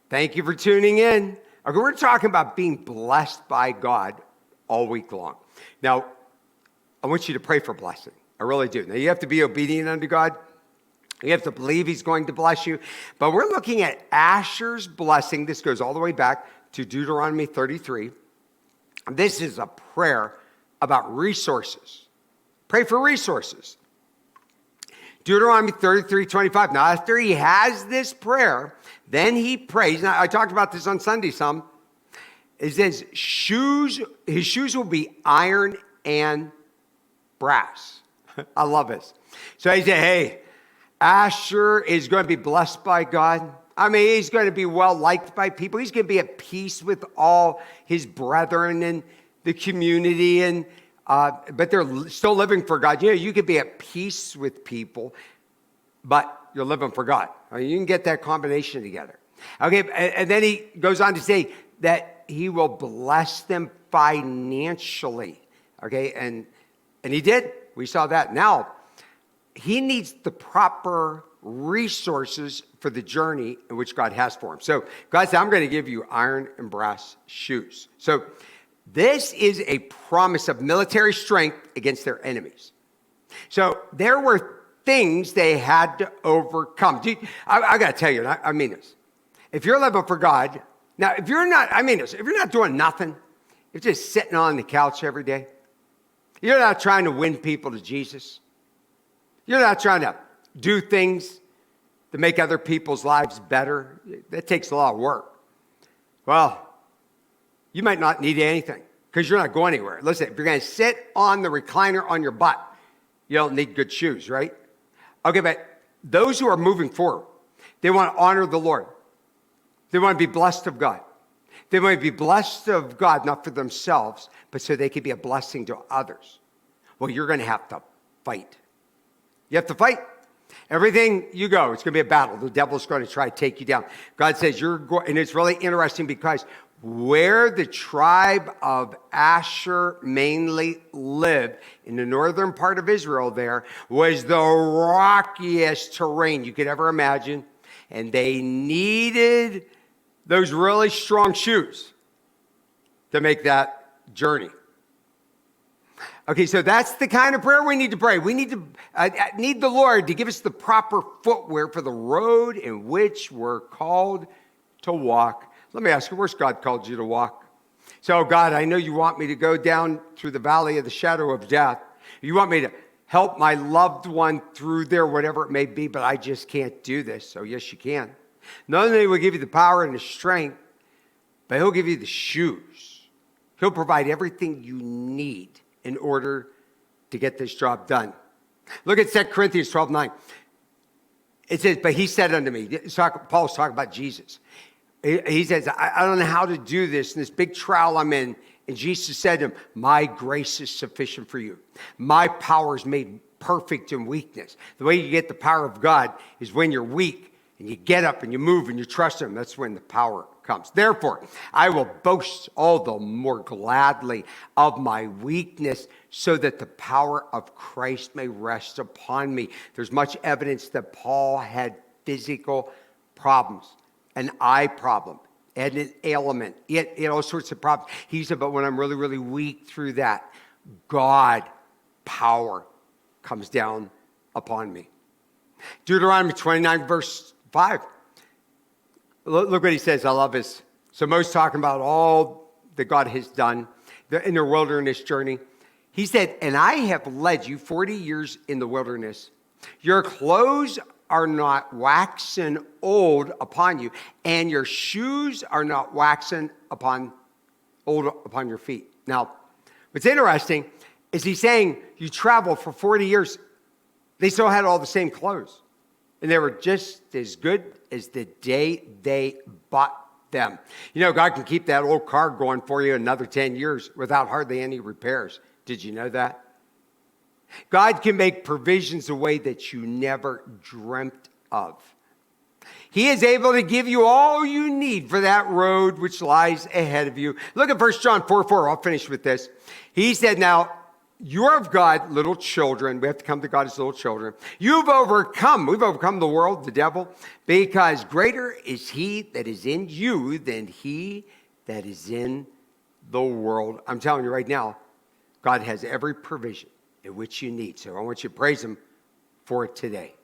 Thank you for tuning in. Okay, we're talking about being blessed by God all week long. Now, I want you to pray for blessing. I really do. Now, you have to be obedient unto God. You have to believe he's going to bless you. But we're looking at Asher's blessing. This goes all the way back to Deuteronomy 33. This is a prayer about resources. Pray for resources. Deuteronomy 33:25. Now, after he has this prayer, then he prays. Now, I talked about this on Sunday some. It says, his shoes will be iron and brass. I love this. So he said, hey, Asher is going to be blessed by God. I mean, he's going to be well liked by people. He's going to be at peace with all his brethren and the community, but they're still living for God. You know, you could be at peace with people, but you're living for God. I mean, you can get that combination together. Okay, and then he goes on to say that he will bless them financially. Okay, and he did. We saw that. Now, he needs the proper resources for the journey in which God has for him. So God said, I'm going to give you iron and brass shoes. So this is a promise of military strength against their enemies. So there were things they had to overcome. I got to tell you, I mean this. If you're living for God, now if you're not, I mean this, if you're not doing nothing, if you're just sitting on the couch every day, you're not trying to win people to Jesus. You're not trying to do things to make other people's lives better. That takes a lot of work. Well, you might not need anything because you're not going anywhere. Listen, if you're going to sit on the recliner on your butt, you don't need good shoes, right? Okay, but those who are moving forward, they want to honor the Lord. They want to be blessed of God. They want to be blessed of God, not for themselves, but so they can be a blessing to others. Well, you're going to have to fight. You have to fight. Everything you go, it's going to be a battle. The devil's going to try to take you down. God says you're going, and it's really interesting because where the tribe of Asher mainly lived, in the northern part of Israel there, was the rockiest terrain you could ever imagine. And they needed those really strong shoes to make that journey. Okay, so that's the kind of prayer we need to pray. We need to need the Lord to give us the proper footwear for the road in which we're called to walk. Let me ask you, where's God called you to walk? So, God, I know you want me to go down through the valley of the shadow of death. You want me to help my loved one through there, whatever it may be, but I just can't do this. So, yes, you can. Not only will he give you the power and the strength, but he'll give you the shoes. He'll provide everything you need in order to get this job done. Look at 2 Corinthians 12:9. It says, but he said unto me, Paul's talking about Jesus. He says, I don't know how to do this in this big trial I'm in. And Jesus said to him, my grace is sufficient for you. My power is made perfect in weakness. The way you get the power of God is when you're weak and you get up and you move and you trust him. That's when the power comes. Therefore, I will boast all the more gladly of my weakness so that the power of Christ may rest upon me. There's much evidence that Paul had physical problems, an eye problem, and an ailment. He had all sorts of problems. He said, but when I'm really, really weak through that, God power comes down upon me. Deuteronomy 29, verse 5. Look what he says. I love this. So Moses talking about all that God has done in their wilderness journey. He said, and I have led you 40 years in the wilderness. Your clothes are not waxen old upon you, and your shoes are not waxen old upon your feet. Now, what's interesting is he's saying you traveled for 40 years. They still had all the same clothes. And they were just as good as the day they bought them. You know, God can keep that old car going for you another 10 years without hardly any repairs. Did you know that? God can make provisions a way that you never dreamt of. He is able to give you all you need for that road which lies ahead of you. Look at 1 John 4:4. I'll finish with this. He said, now, You're of God, little children. We have to come to God as little children. We've overcome the world, the devil, because greater is he that is in you than he that is in the world. I'm telling you right now, God has every provision in which you need. So I want you to praise him for it today.